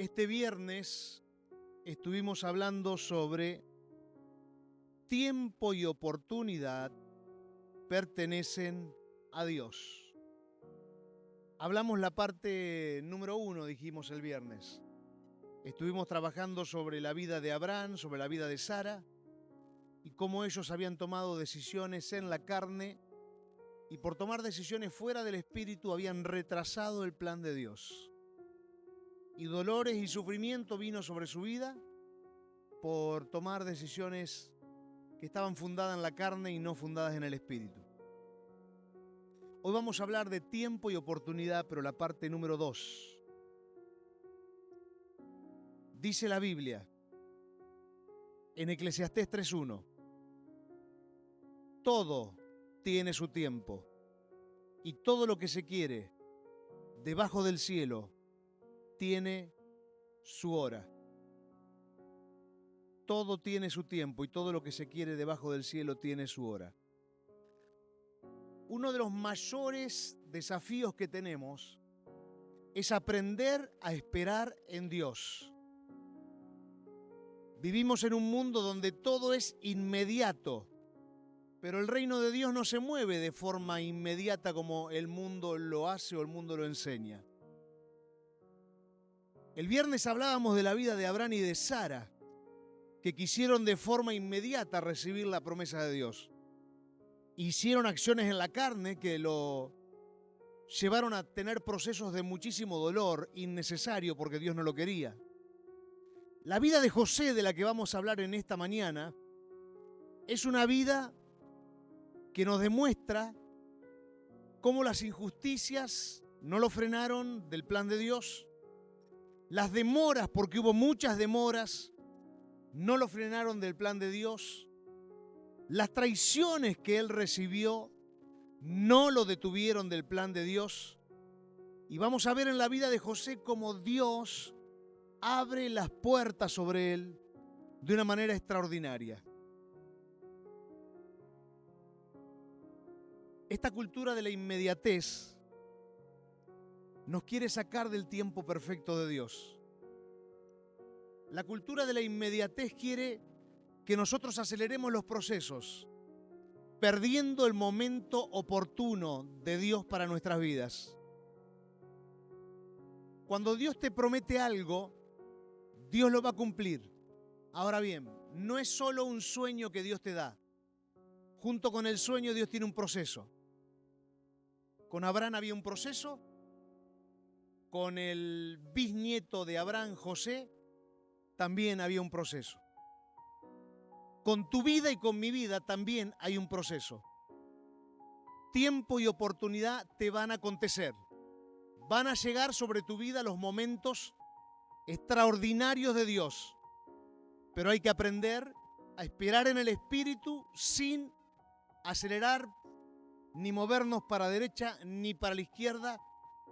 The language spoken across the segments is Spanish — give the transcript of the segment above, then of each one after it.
Este viernes estuvimos hablando sobre tiempo y oportunidad pertenecen a Dios. Hablamos la parte número 1, dijimos el viernes. Estuvimos trabajando sobre la vida de Abraham, sobre la vida de Sara y cómo ellos habían tomado decisiones en la carne y por tomar decisiones fuera del espíritu habían retrasado el plan de Dios. Y dolores y sufrimiento vino sobre su vida por tomar decisiones que estaban fundadas en la carne y no fundadas en el espíritu. Hoy vamos a hablar de tiempo y oportunidad, pero la parte número 2. Dice la Biblia en Eclesiastés 3:1: todo tiene su tiempo y todo lo que se quiere debajo del cielo tiene su hora. Todo tiene su tiempo y todo lo que se quiere debajo del cielo tiene su hora. Uno de los mayores desafíos que tenemos es aprender a esperar en Dios. Vivimos en un mundo donde todo es inmediato, pero el reino de Dios no se mueve de forma inmediata como el mundo lo hace o el mundo lo enseña. El viernes hablábamos de la vida de Abraham y de Sara, que quisieron de forma inmediata recibir la promesa de Dios. Hicieron acciones en la carne que lo llevaron a tener procesos de muchísimo dolor innecesario porque Dios no lo quería. La vida de José, de la que vamos a hablar en esta mañana, es una vida que nos demuestra cómo las injusticias no lo frenaron del plan de Dios. Las demoras, porque hubo muchas demoras, no lo frenaron del plan de Dios. Las traiciones que él recibió no lo detuvieron del plan de Dios. Y vamos a ver en la vida de José cómo Dios abre las puertas sobre él de una manera extraordinaria. Esta cultura de la inmediatez nos quiere sacar del tiempo perfecto de Dios. La cultura de la inmediatez quiere que nosotros aceleremos los procesos, perdiendo el momento oportuno de Dios para nuestras vidas. Cuando Dios te promete algo, Dios lo va a cumplir. Ahora bien, no es solo un sueño que Dios te da. Junto con el sueño, Dios tiene un proceso. Con Abraham había un proceso. Con el bisnieto de Abraham, José, también había un proceso. Con tu vida y con mi vida también hay un proceso. Tiempo y oportunidad te van a acontecer. Van a llegar sobre tu vida los momentos extraordinarios de Dios. Pero hay que aprender a esperar en el Espíritu sin acelerar, ni movernos para la derecha ni para la izquierda,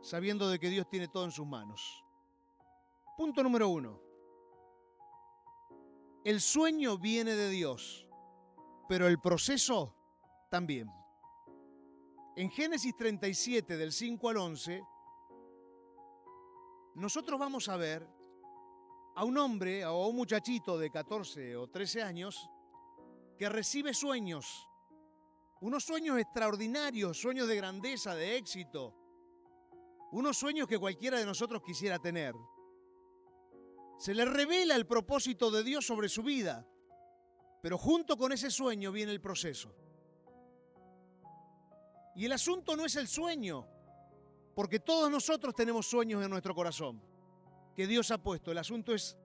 sabiendo de que Dios tiene todo en sus manos. Punto número 1. El sueño viene de Dios, pero el proceso también. En Génesis 37, del 5 al 11, nosotros vamos a ver a un hombre o a un muchachito de 14 o 13 años que recibe sueños, unos sueños extraordinarios, sueños de grandeza, de éxito, unos sueños que cualquiera de nosotros quisiera tener. Se le revela el propósito de Dios sobre su vida, pero junto con ese sueño viene el proceso. Y el asunto no es el sueño, porque todos nosotros tenemos sueños en nuestro corazón que Dios ha puesto. El asunto es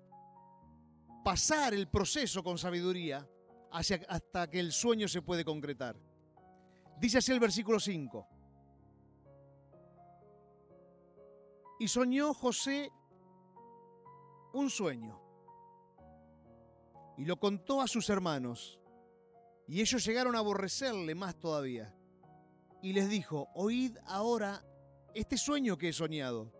pasar el proceso con sabiduría hasta que el sueño se puede concretar. Dice así el versículo 5. Y soñó José un sueño y lo contó a sus hermanos, y ellos llegaron a aborrecerle más todavía. Y les dijo: oíd ahora este sueño que he soñado.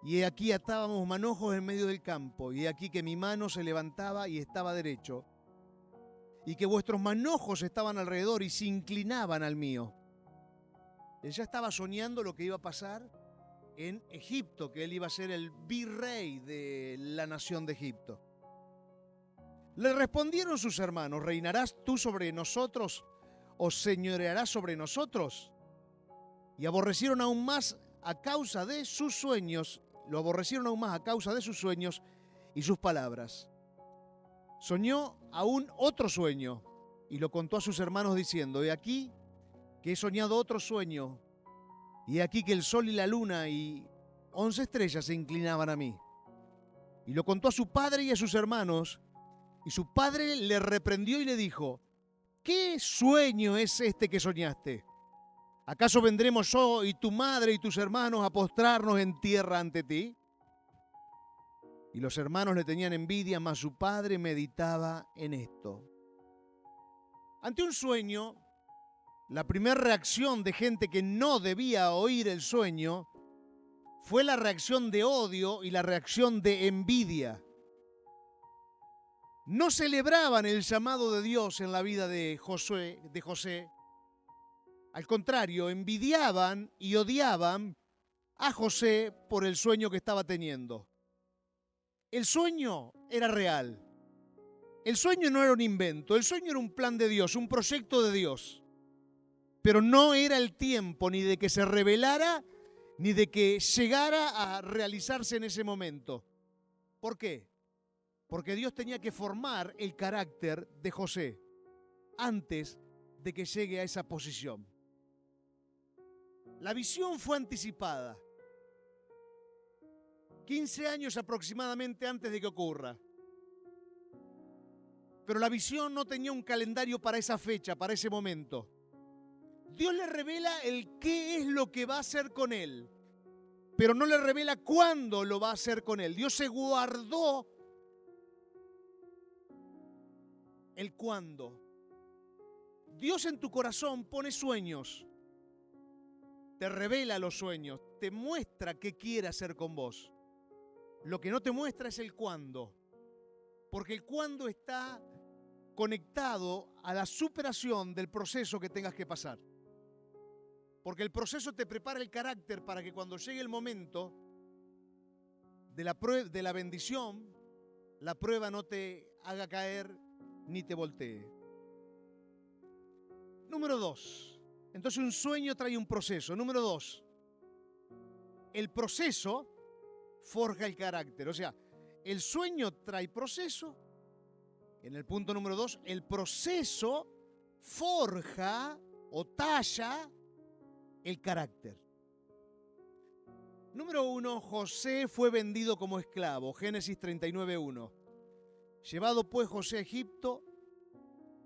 Y he aquí atábamos manojos en medio del campo, y he aquí que mi mano se levantaba y estaba derecho, y que vuestros manojos estaban alrededor y se inclinaban al mío. Él ya estaba soñando lo que iba a pasar, en Egipto, que él iba a ser el virrey de la nación de Egipto. Le respondieron sus hermanos: ¿reinarás tú sobre nosotros o señorearás sobre nosotros? Y aborrecieron aún más a causa de sus sueños, lo aborrecieron aún más a causa de sus sueños y sus palabras. Soñó aún otro sueño y lo contó a sus hermanos diciendo: he aquí que he soñado otro sueño, y he aquí que el sol y la luna y 11 estrellas se inclinaban a mí. Y lo contó a su padre y a sus hermanos, y su padre le reprendió y le dijo: ¿qué sueño es este que soñaste? ¿Acaso vendremos yo y tu madre y tus hermanos a postrarnos en tierra ante ti? Y los hermanos le tenían envidia, mas su padre meditaba en esto. Ante un sueño, la primera reacción de gente que no debía oír el sueño fue la reacción de odio y la reacción de envidia. No celebraban el llamado de Dios en la vida de José. Al contrario, envidiaban y odiaban a José por el sueño que estaba teniendo. El sueño era real. El sueño no era un invento. El sueño era un plan de Dios, un proyecto de Dios. Pero no era el tiempo ni de que se revelara, ni de que llegara a realizarse en ese momento. ¿Por qué? Porque Dios tenía que formar el carácter de José antes de que llegue a esa posición. La visión fue anticipada 15 años aproximadamente antes de que ocurra. Pero la visión no tenía un calendario para esa fecha, para ese momento. Dios le revela el qué es lo que va a hacer con él, pero no le revela cuándo lo va a hacer con él. Dios se guardó el cuándo. Dios en tu corazón pone sueños, te revela los sueños, te muestra qué quiere hacer con vos. Lo que no te muestra es el cuándo, porque el cuándo está conectado a la superación del proceso que tengas que pasar. Porque el proceso te prepara el carácter para que cuando llegue el momento de la bendición, la prueba no te haga caer ni te voltee. Número 2. Entonces un sueño trae un proceso. Número 2. El proceso forja el carácter. O sea, el sueño trae proceso. En el punto número 2, el proceso forja o talla el carácter. Número 1, José fue vendido como esclavo. Génesis 39:1. Llevado pues José a Egipto,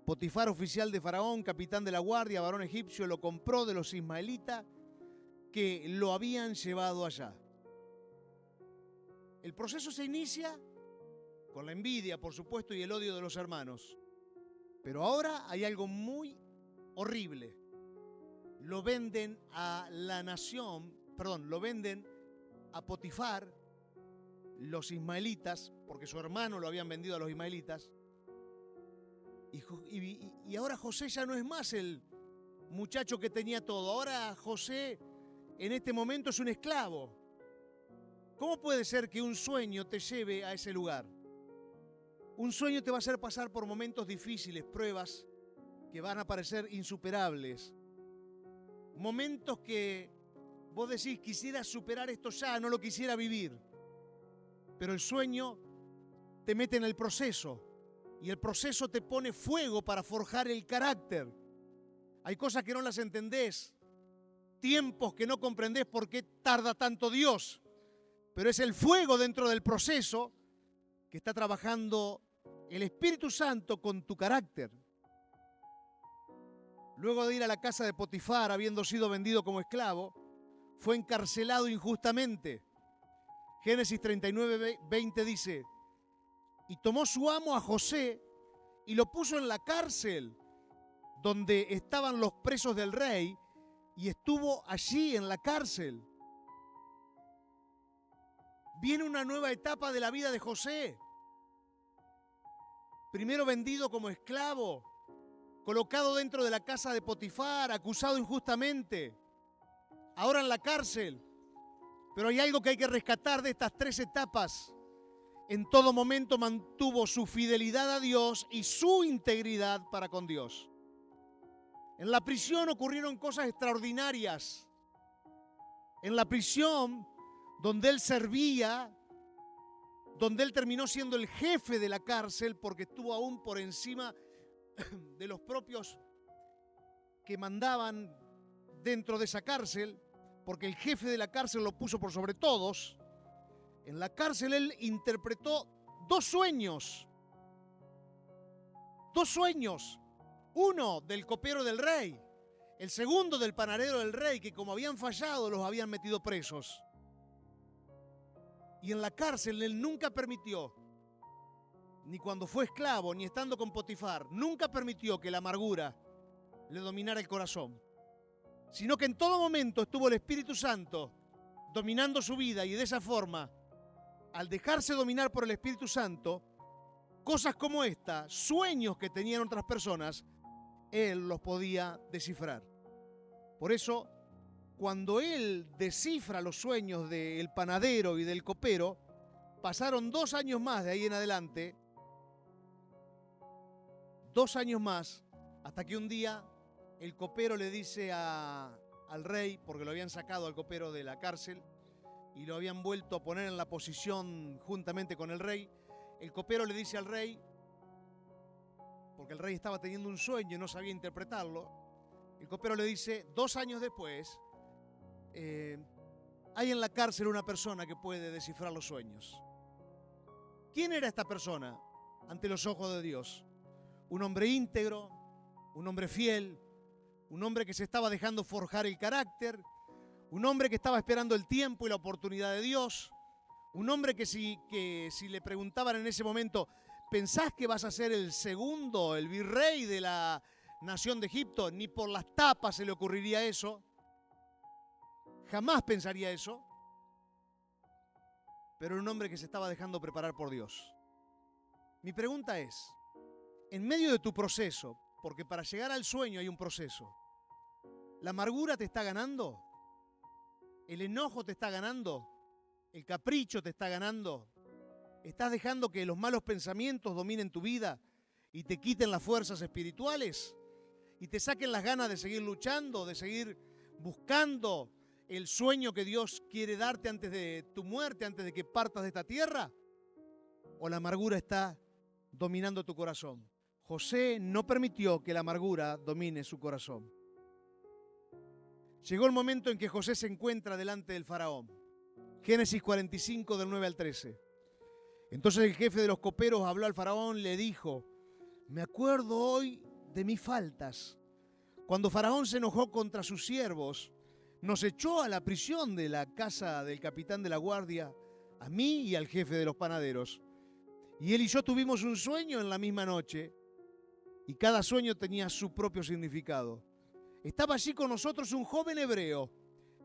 Potifar, oficial de Faraón, capitán de la guardia, varón egipcio, lo compró de los ismaelitas que lo habían llevado allá. El proceso se inicia con la envidia, por supuesto, y el odio de los hermanos. Pero ahora hay algo muy horrible. Lo venden a la nación, lo venden a Potifar, los ismaelitas, porque su hermano lo habían vendido a los ismaelitas. Y ahora José ya no es más el muchacho que tenía todo. Ahora José en este momento es un esclavo. ¿Cómo puede ser que un sueño te lleve a ese lugar? Un sueño te va a hacer pasar por momentos difíciles, pruebas que van a parecer insuperables. Momentos que vos decís: quisiera superar esto ya, no lo quisiera vivir. Pero el sueño te mete en el proceso. Y el proceso te pone fuego para forjar el carácter. Hay cosas que no las entendés, tiempos que no comprendés por qué tarda tanto Dios. Pero es el fuego dentro del proceso que está trabajando el Espíritu Santo con tu carácter. Luego de ir a la casa de Potifar, habiendo sido vendido como esclavo, fue encarcelado injustamente. Génesis 39:20 dice: y tomó su amo a José y lo puso en la cárcel donde estaban los presos del rey, y estuvo allí en la cárcel. Viene una nueva etapa de la vida de José. Primero vendido como esclavo, colocado dentro de la casa de Potifar, acusado injustamente. Ahora en la cárcel. Pero hay algo que hay que rescatar de estas 3 etapas. En todo momento mantuvo su fidelidad a Dios y su integridad para con Dios. En la prisión ocurrieron cosas extraordinarias. En la prisión, donde él servía, donde él terminó siendo el jefe de la cárcel, porque estuvo aún por encima de los propios que mandaban dentro de esa cárcel, porque el jefe de la cárcel lo puso por sobre todos. En la cárcel él interpretó 2 sueños. 2 sueños. Uno del copero del rey, el segundo del panadero del rey, que como habían fallado los habían metido presos. Y en la cárcel él nunca permitió, ni cuando fue esclavo, ni estando con Potifar, nunca permitió que la amargura le dominara el corazón, sino que en todo momento estuvo el Espíritu Santo dominando su vida, y de esa forma, al dejarse dominar por el Espíritu Santo, cosas como esta, sueños que tenían otras personas, él los podía descifrar. Por eso, cuando él descifra los sueños del panadero y del copero, pasaron 2 años más de ahí en adelante, 2 años más, hasta que un día el copero le dice al rey, porque lo habían sacado al copero de la cárcel y lo habían vuelto a poner en la posición juntamente con el rey, el copero le dice al rey, porque el rey estaba teniendo un sueño y no sabía interpretarlo, el copero le dice, 2 años después, hay en la cárcel una persona que puede descifrar los sueños. ¿Quién era esta persona ante los ojos de Dios? Un hombre íntegro, un hombre fiel, un hombre que se estaba dejando forjar el carácter, un hombre que estaba esperando el tiempo y la oportunidad de Dios, un hombre que si le preguntaban en ese momento, ¿pensás que vas a ser el segundo, el virrey de la nación de Egipto? Ni por las tapas se le ocurriría eso. Jamás pensaría eso. Pero era un hombre que se estaba dejando preparar por Dios. Mi pregunta es, en medio de tu proceso, porque para llegar al sueño hay un proceso, ¿la amargura te está ganando? ¿El enojo te está ganando? ¿El capricho te está ganando? ¿Estás dejando que los malos pensamientos dominen tu vida y te quiten las fuerzas espirituales? ¿Y te saquen las ganas de seguir luchando, de seguir buscando el sueño que Dios quiere darte antes de tu muerte, antes de que partas de esta tierra? ¿O la amargura está dominando tu corazón? José no permitió que la amargura domine su corazón. Llegó el momento en que José se encuentra delante del faraón. Génesis 45, del 9 al 13. Entonces el jefe de los coperos habló al faraón, le dijo, me acuerdo hoy de mis faltas. Cuando Faraón se enojó contra sus siervos, nos echó a la prisión de la casa del capitán de la guardia, a mí y al jefe de los panaderos. Y él y yo tuvimos un sueño en la misma noche, y cada sueño tenía su propio significado. Estaba allí con nosotros un joven hebreo,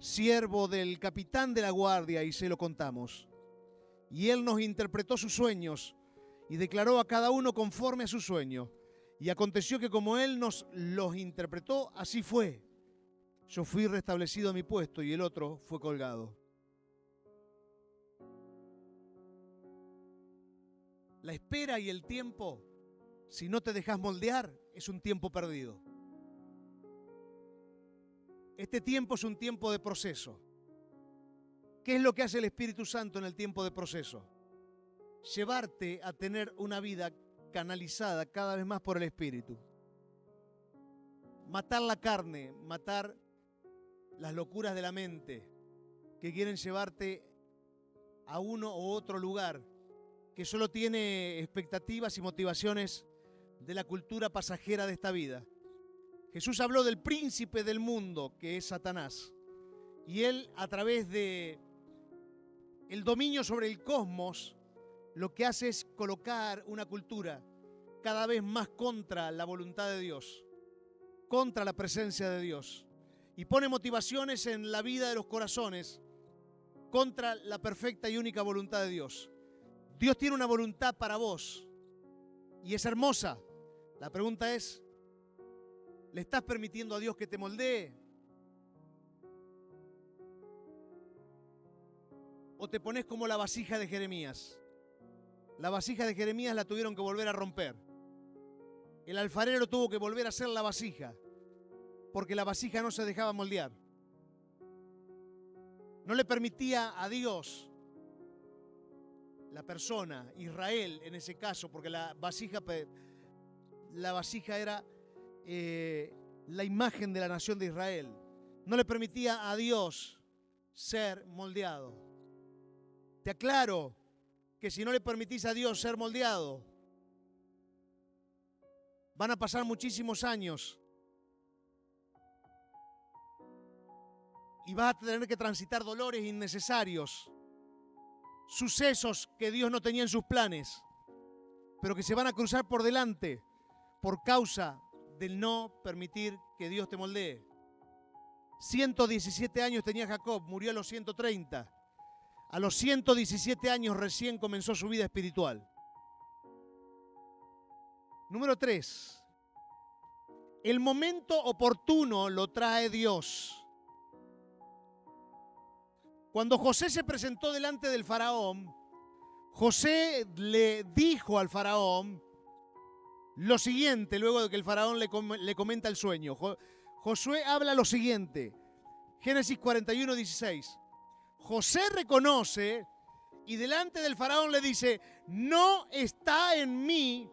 siervo del capitán de la guardia, y se lo contamos. Y él nos interpretó sus sueños y declaró a cada uno conforme a su sueño. Y aconteció que como él nos los interpretó, así fue. Yo fui restablecido a mi puesto y el otro fue colgado. La espera y el tiempo, si no te dejas moldear, es un tiempo perdido. Este tiempo es un tiempo de proceso. ¿Qué es lo que hace el Espíritu Santo en el tiempo de proceso? Llevarte a tener una vida canalizada cada vez más por el Espíritu. Matar la carne, matar las locuras de la mente que quieren llevarte a uno u otro lugar que solo tiene expectativas y motivaciones de la cultura pasajera de esta vida. Jesús habló del príncipe del mundo, que es Satanás, y él, a través de el dominio sobre el cosmos, lo que hace es colocar una cultura cada vez más contra la voluntad de Dios, contra la presencia de Dios, y pone motivaciones en la vida de los corazones contra la perfecta y única voluntad de Dios. Dios tiene una voluntad para vos y es hermosa. La pregunta es, ¿le estás permitiendo a Dios que te moldee? o te pones como la vasija de Jeremías. La vasija de Jeremías la tuvieron que volver a romper. El alfarero tuvo que volver a hacer la vasija, porque la vasija no se dejaba moldear. No le permitía a Dios, la persona, Israel en ese caso, porque la vasija era la imagen de la nación de Israel. No le permitía a Dios ser moldeado. Te aclaro que si no le permitís a Dios ser moldeado, van a pasar muchísimos años y vas a tener que transitar dolores innecesarios, sucesos que Dios no tenía en sus planes, pero que se van a cruzar por delante por causa del no permitir que Dios te moldee. 117 años tenía Jacob, murió a los 130. A los 117 años recién comenzó su vida espiritual. Número 3. El momento oportuno lo trae Dios. Cuando José se presentó delante del faraón, José le dijo al faraón lo siguiente, luego de que el faraón le comenta el sueño. Josué habla lo siguiente, Génesis 41, 16. José reconoce y delante del faraón le dice, no está en mí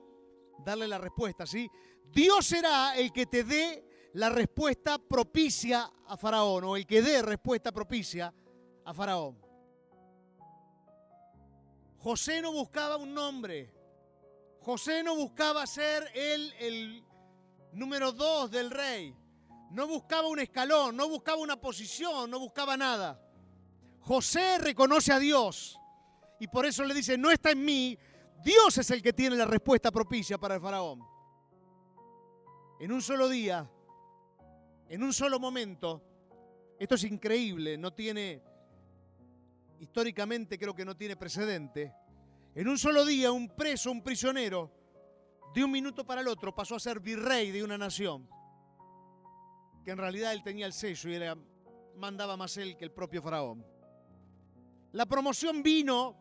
darle la respuesta, ¿sí? Dios será el que te dé la respuesta propicia a faraón, o el que dé respuesta propicia a faraón. José no buscaba un nombre. José no buscaba ser el número 2 del rey. No buscaba un escalón, no buscaba una posición, no buscaba nada. José reconoce a Dios y por eso le dice, no está en mí, Dios es el que tiene la respuesta propicia para el faraón. En un solo día, en un solo momento, esto es increíble, no tiene, históricamente creo que no tiene precedente. En un solo día, un preso, un prisionero, de un minuto para el otro pasó a ser virrey de una nación, que en realidad él tenía el sello y mandaba más él que el propio faraón. La promoción vino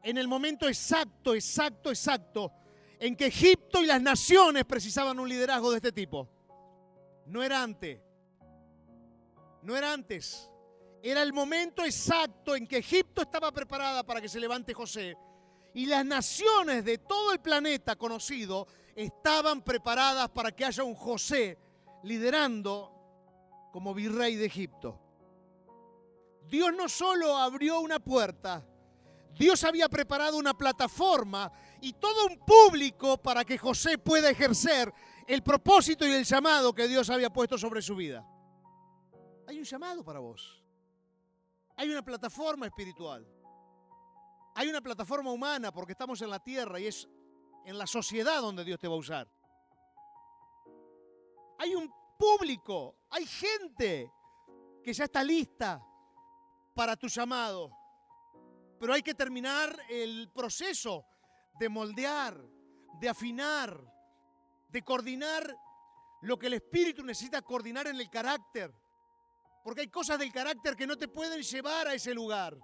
en el momento exacto en que Egipto y las naciones precisaban un liderazgo de este tipo. No era antes. No era antes. Era el momento exacto en que Egipto estaba preparada para que se levante José. Y las naciones de todo el planeta conocido estaban preparadas para que haya un José liderando como virrey de Egipto. Dios no solo abrió una puerta, Dios había preparado una plataforma y todo un público para que José pueda ejercer el propósito y el llamado que Dios había puesto sobre su vida. Hay un llamado para vos. Hay una plataforma espiritual. Hay una plataforma humana porque estamos en la tierra y es en la sociedad donde Dios te va a usar. Hay un público, hay gente que ya está lista para tu llamado. Pero hay que terminar el proceso de moldear, de afinar, de coordinar lo que el Espíritu necesita coordinar en el carácter. Porque hay cosas del carácter que no te pueden llevar a ese lugar.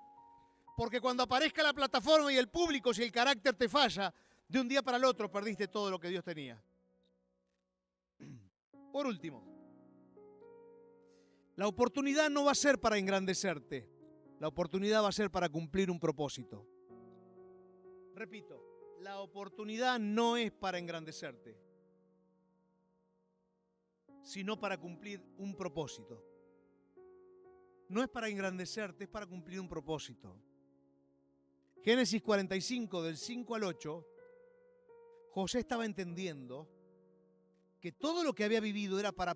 Porque cuando aparezca la plataforma y el público, si el carácter te falla, de un día para el otro perdiste todo lo que Dios tenía. Por último, la oportunidad no va a ser para engrandecerte. La oportunidad va a ser para cumplir un propósito. Repito, la oportunidad no es para engrandecerte, sino para cumplir un propósito. No es para engrandecerte, es para cumplir un propósito. Génesis 45, del 5 al 8, José estaba entendiendo que todo lo que había vivido era para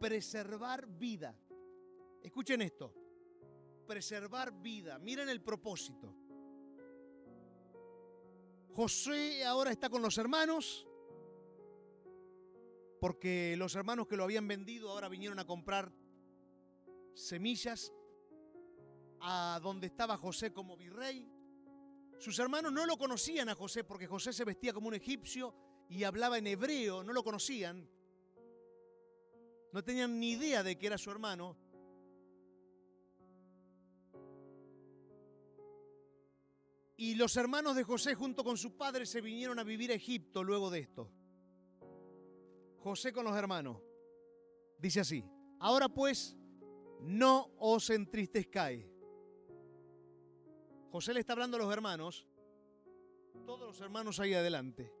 preservar vida. Escuchen esto. Preservar vida. Miren el propósito. José ahora está con los hermanos porque los hermanos que lo habían vendido ahora vinieron a comprar semillas a donde estaba José como virrey. Sus hermanos no lo conocían a José porque José se vestía como un egipcio y hablaba en hebreo, no lo conocían. No tenían ni idea de que era su hermano. Y los hermanos de José junto con su padre se vinieron a vivir a Egipto luego de esto. José con los hermanos. Dice así: ahora pues, no os entristezcáis. José le está hablando a los hermanos, todos los hermanos ahí adelante.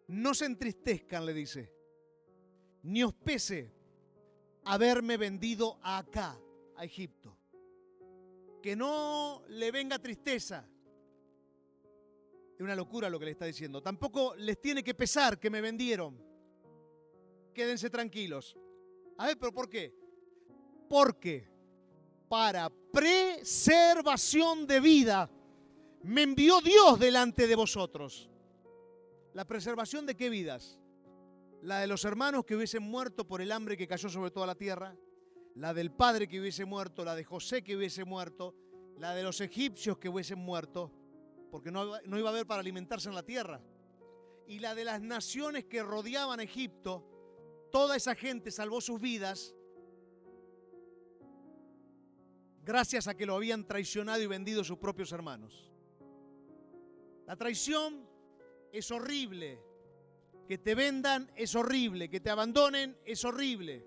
No se entristezcan, le dice, ni os pese haberme vendido acá, a Egipto. Que no le venga tristeza. Es una locura lo que le está diciendo. Tampoco les tiene que pesar que me vendieron. Quédense tranquilos. A ver, ¿pero por qué? Porque para preservación de vida me envió Dios delante de vosotros. ¿La preservación de qué vidas? La de los hermanos que hubiesen muerto por el hambre que cayó sobre toda la tierra, la del padre que hubiese muerto, la de José que hubiese muerto, la de los egipcios que hubiesen muerto, porque no iba a haber para alimentarse en la tierra, y la de las naciones que rodeaban a Egipto. Toda esa gente salvó sus vidas gracias a que lo habían traicionado y vendido sus propios hermanos. La traición es horrible. Que te vendan es horrible. Que te abandonen es horrible.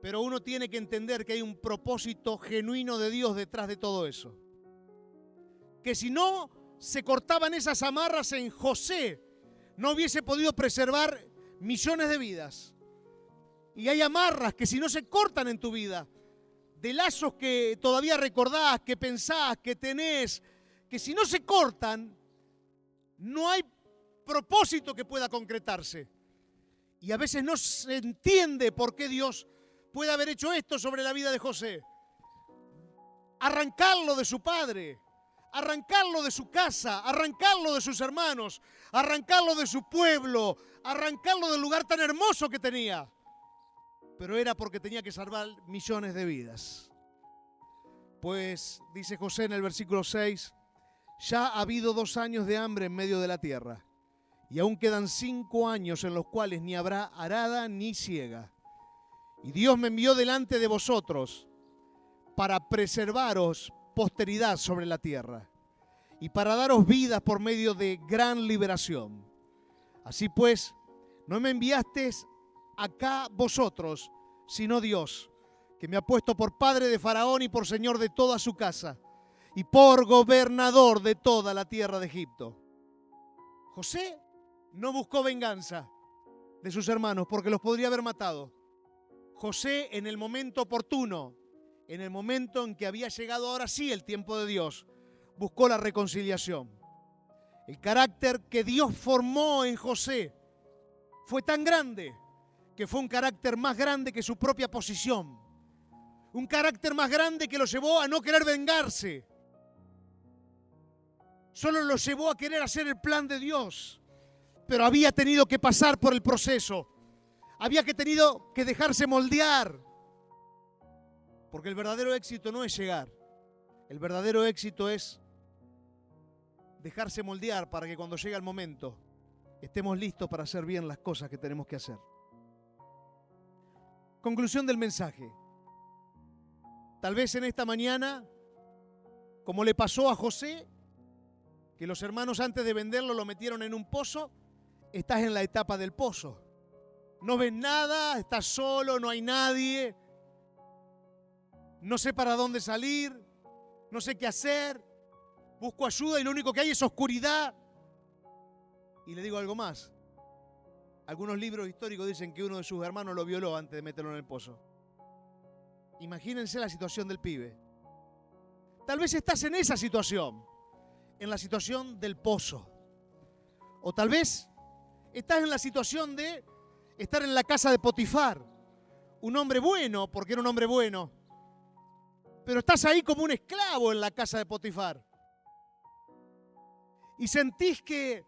Pero uno tiene que entender que hay un propósito genuino de Dios detrás de todo eso. Que si no se cortaban esas amarras en José, no hubiese podido preservar millones de vidas. Y hay amarras que si no se cortan en tu vida, de lazos que todavía recordás, que pensás, que tenés, que si no se cortan, no hay propósito que pueda concretarse. Y a veces no se entiende por qué Dios puede haber hecho esto sobre la vida de José. Arrancarlo de su padre, arrancarlo de su casa, arrancarlo de sus hermanos, arrancarlo de su pueblo, arrancarlo del lugar tan hermoso que tenía. Pero era porque tenía que salvar millones de vidas. Pues, dice José en el versículo 6, ya ha habido 2 años de hambre en medio de la tierra, y aún quedan 5 años en los cuales ni habrá arada ni siega. Y Dios me envió delante de vosotros para preservaros posteridad sobre la tierra y para daros vidas por medio de gran liberación. Así pues, no me enviasteis acá vosotros, sino Dios, que me ha puesto por padre de Faraón y por señor de toda su casa y por gobernador de toda la tierra de Egipto. José no buscó venganza de sus hermanos porque los podría haber matado. José, en el momento oportuno, en el momento en que había llegado ahora sí el tiempo de Dios, buscó la reconciliación. El carácter que Dios formó en José fue tan grande que fue un carácter más grande que su propia posición. Un carácter más grande que lo llevó a no querer vengarse. Solo lo llevó a querer hacer el plan de Dios. Pero había tenido que pasar por el proceso. Había tenido que dejarse moldear. Porque el verdadero éxito no es llegar. El verdadero éxito es dejarse moldear para que cuando llegue el momento estemos listos para hacer bien las cosas que tenemos que hacer. Conclusión del mensaje. Tal vez en esta mañana, como le pasó a José, que los hermanos antes de venderlo lo metieron en un pozo, estás en la etapa del pozo. No ves nada, estás solo, no hay nadie. No sé para dónde salir, no sé qué hacer. Busco ayuda y lo único que hay es oscuridad. Y le digo algo más. Algunos libros históricos dicen que uno de sus hermanos lo violó antes de meterlo en el pozo. Imagínense la situación del pibe. Tal vez estás en esa situación, en la situación del pozo. O tal vez estás en la situación de estar en la casa de Potifar. Un hombre bueno, porque era un hombre bueno. Pero estás ahí como un esclavo en la casa de Potifar. Y sentís que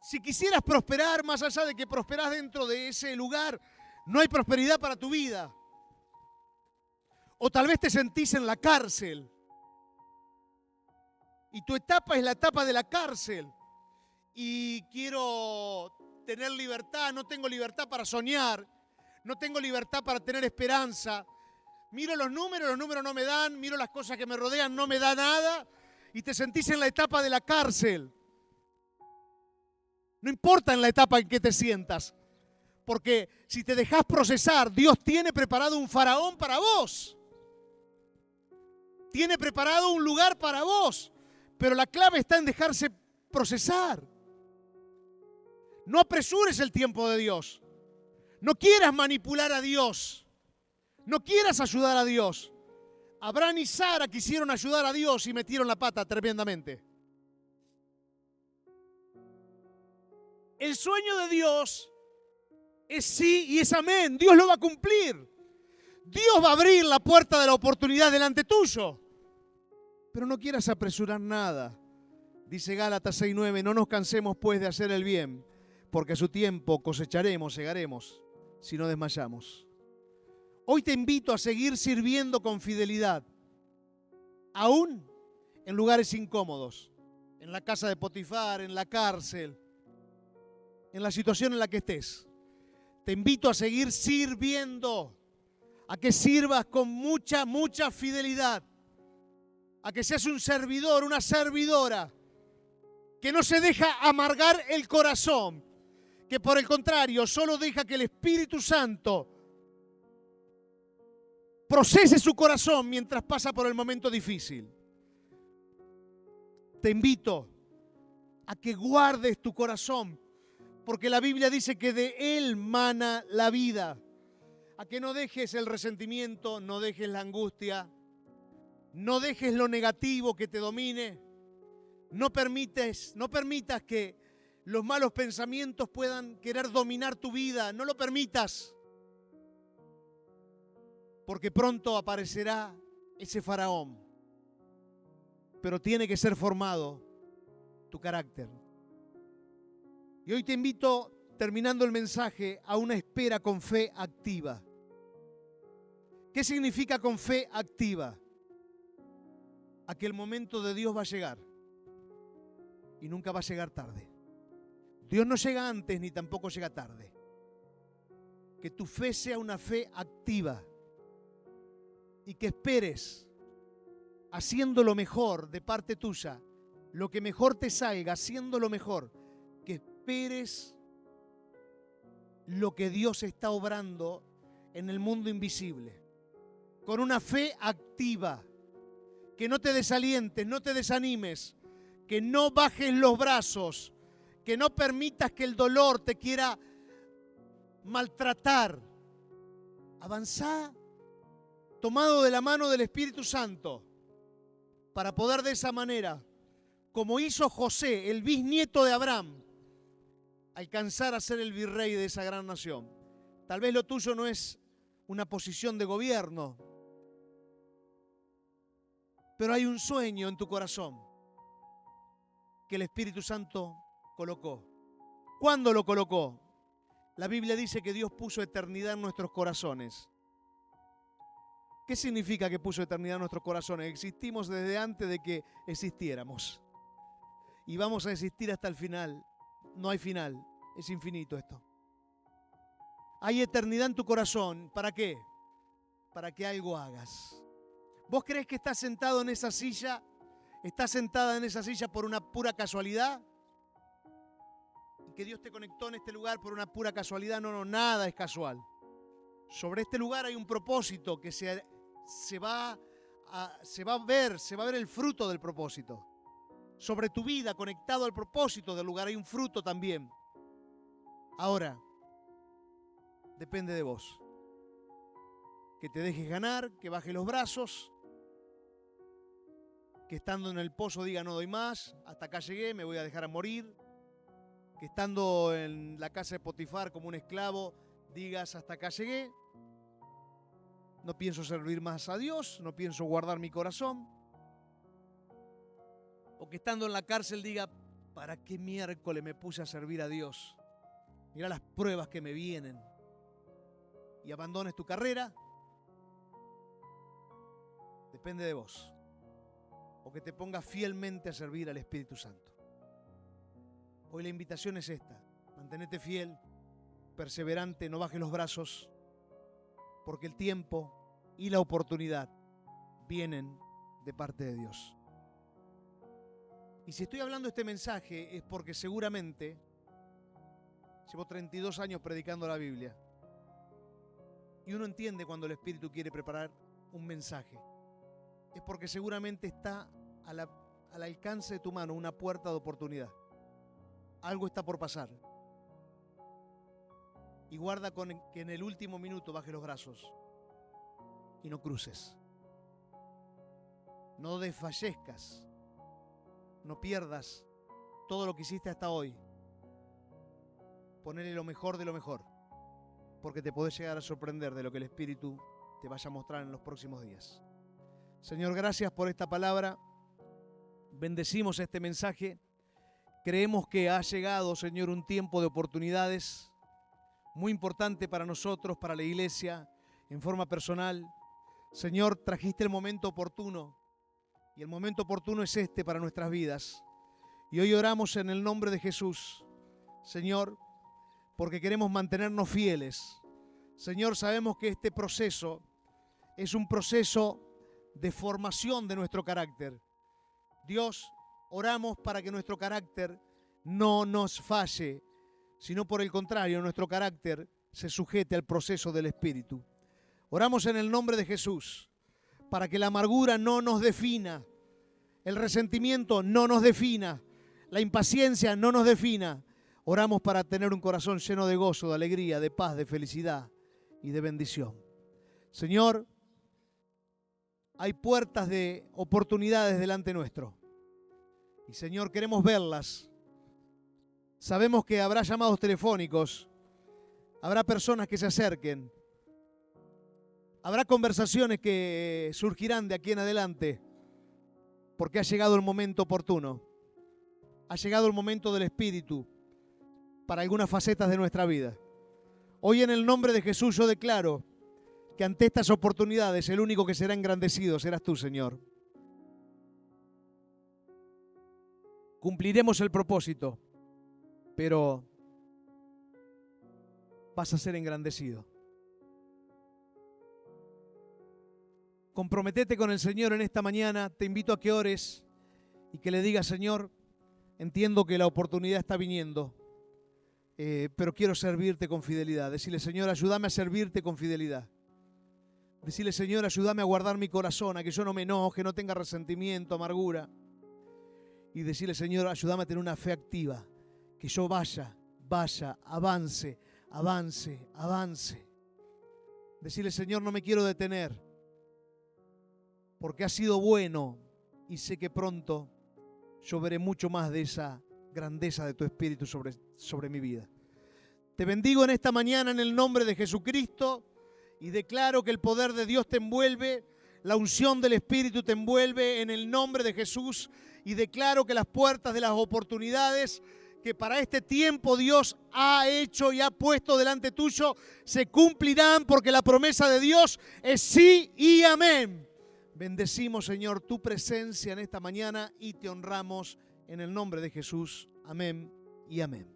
si quisieras prosperar, más allá de que prosperás dentro de ese lugar, no hay prosperidad para tu vida. O tal vez te sentís en la cárcel. Y tu etapa es la etapa de la cárcel. Y quiero tener libertad, no tengo libertad para soñar, no tengo libertad para tener esperanza. Miro los números no me dan, miro las cosas que me rodean, no me da nada. y te sentís en la etapa de la cárcel. No importa en la etapa en que te sientas, porque si te dejas procesar, Dios tiene preparado un faraón para vos. Tiene preparado un lugar para vos, pero la clave está en dejarse procesar. No apresures el tiempo de Dios. No quieras manipular a Dios. No quieras ayudar a Dios. Abraham y Sara quisieron ayudar a Dios y metieron la pata tremendamente. El sueño de Dios es sí y es amén. Dios lo va a cumplir. Dios va a abrir la puerta de la oportunidad delante tuyo. Pero no quieras apresurar nada. Dice Gálatas 6:9, no nos cansemos pues de hacer el bien, porque a su tiempo cosecharemos, segaremos, si no desmayamos. Hoy te invito a seguir sirviendo con fidelidad, aún en lugares incómodos, en la casa de Potifar, en la cárcel, en la situación en la que estés. Te invito a seguir sirviendo, a que sirvas con mucha fidelidad, a que seas un servidor, una servidora, que no se deja amargar el corazón, que por el contrario solo deja que el Espíritu Santo procese su corazón mientras pasa por el momento difícil. Te invito a que guardes tu corazón, porque la Biblia dice que de él mana la vida. A que no dejes el resentimiento, no dejes la angustia, no dejes lo negativo que te domine. No permitas que los malos pensamientos puedan querer dominar tu vida. No lo permitas. Porque pronto aparecerá ese faraón. Pero tiene que ser formado tu carácter. Y hoy te invito, terminando el mensaje, a una espera con fe activa. ¿Qué significa con fe activa? A que el momento de Dios va a llegar. Y nunca va a llegar tarde. Dios no llega antes ni tampoco llega tarde. Que tu fe sea una fe activa. Y que esperes, haciendo lo mejor de parte tuya, lo que mejor te salga, haciendo lo mejor, que esperes lo que Dios está obrando en el mundo invisible. Con una fe activa. Que no te desalientes, no te desanimes, que no bajes los brazos, que no permitas que el dolor te quiera maltratar. Avanzá tomado de la mano del Espíritu Santo para poder de esa manera, como hizo José, el bisnieto de Abraham, alcanzar a ser el virrey de esa gran nación. Tal vez lo tuyo no es una posición de gobierno, pero hay un sueño en tu corazón que el Espíritu Santo colocó. ¿Cuándo lo colocó? La Biblia dice que Dios puso eternidad en nuestros corazones. ¿Qué significa que puso eternidad en nuestros corazones? Existimos desde antes de que existiéramos. Y vamos a existir hasta el final. No hay final, es infinito esto. Hay eternidad en tu corazón. ¿Para qué? Para que algo hagas. ¿Vos crees que estás sentado en esa silla? ¿Estás sentada en esa silla por una pura casualidad? ¿Y que Dios te conectó en este lugar por una pura casualidad? No, nada es casual. Sobre este lugar hay un propósito que se va a ver el fruto del propósito. Sobre tu vida, conectado al propósito del lugar, hay un fruto también. Ahora, depende de vos. Que te dejes ganar, que bajes los brazos, que estando en el pozo diga no doy más, hasta acá llegué, me voy a dejar a morir. Que estando en la casa de Potifar como un esclavo digas hasta acá llegué, no pienso servir más a Dios, no pienso guardar mi corazón. O que estando en la cárcel diga, ¿para qué miércoles me puse a servir a Dios? Mirá las pruebas que me vienen. Y abandones tu carrera. Depende de vos. O que te pongas fielmente a servir al Espíritu Santo. Hoy la invitación es esta. Mantenete fiel, perseverante, no bajes los brazos, porque el tiempo y la oportunidad vienen de parte de Dios. Y si estoy hablando este mensaje es porque seguramente llevo 32 años predicando la Biblia. Y uno entiende cuando el Espíritu quiere preparar un mensaje. Es porque seguramente está al alcance de tu mano una puerta de oportunidad. Algo está por pasar. Y guarda que en el último minuto bajes los brazos y no cruces. No desfallezcas. No pierdas todo lo que hiciste hasta hoy. Ponele lo mejor de lo mejor, porque te podés llegar a sorprender de lo que el Espíritu te vaya a mostrar en los próximos días. Señor, gracias por esta palabra. Bendecimos este mensaje. Creemos que ha llegado, Señor, un tiempo de oportunidades muy importante para nosotros, para la iglesia, en forma personal. Señor, trajiste el momento oportuno, y el momento oportuno es este para nuestras vidas. Y hoy oramos en el nombre de Jesús, Señor, porque queremos mantenernos fieles. Señor, sabemos que este proceso es un proceso de formación de nuestro carácter. Dios, oramos para que nuestro carácter no nos falle, sino por el contrario, nuestro carácter se sujete al proceso del Espíritu. Oramos en el nombre de Jesús para que la amargura no nos defina, el resentimiento no nos defina, la impaciencia no nos defina. Oramos para tener un corazón lleno de gozo, de alegría, de paz, de felicidad y de bendición. Señor, hay puertas de oportunidades delante nuestro. Y Señor, queremos verlas. Sabemos que habrá llamados telefónicos, habrá personas que se acerquen, habrá conversaciones que surgirán de aquí en adelante, porque ha llegado el momento oportuno. Ha llegado el momento del Espíritu para algunas facetas de nuestra vida. Hoy en el nombre de Jesús yo declaro que ante estas oportunidades el único que será engrandecido serás tú, Señor. Cumpliremos el propósito, pero vas a ser engrandecido. Comprometete con el Señor en esta mañana. Te invito a que ores y que le digas: Señor, entiendo que la oportunidad está viniendo, pero quiero servirte con fidelidad. Decirle: Señor, ayúdame a servirte con fidelidad. Decirle: Señor, ayúdame a guardar mi corazón, a que yo no me enoje, no tenga resentimiento, amargura. Y decirle: Señor, ayúdame a tener una fe activa, que yo vaya, avance. Decirle: Señor, no me quiero detener, porque has sido bueno y sé que pronto yo veré mucho más de esa grandeza de tu Espíritu sobre mi vida. Te bendigo en esta mañana en el nombre de Jesucristo y declaro que el poder de Dios te envuelve, la unción del Espíritu te envuelve en el nombre de Jesús, y declaro que las puertas de las oportunidades que para este tiempo Dios ha hecho y ha puesto delante tuyo se cumplirán, porque la promesa de Dios es sí y amén. Bendecimos, Señor, tu presencia en esta mañana y te honramos en el nombre de Jesús. Amén y amén.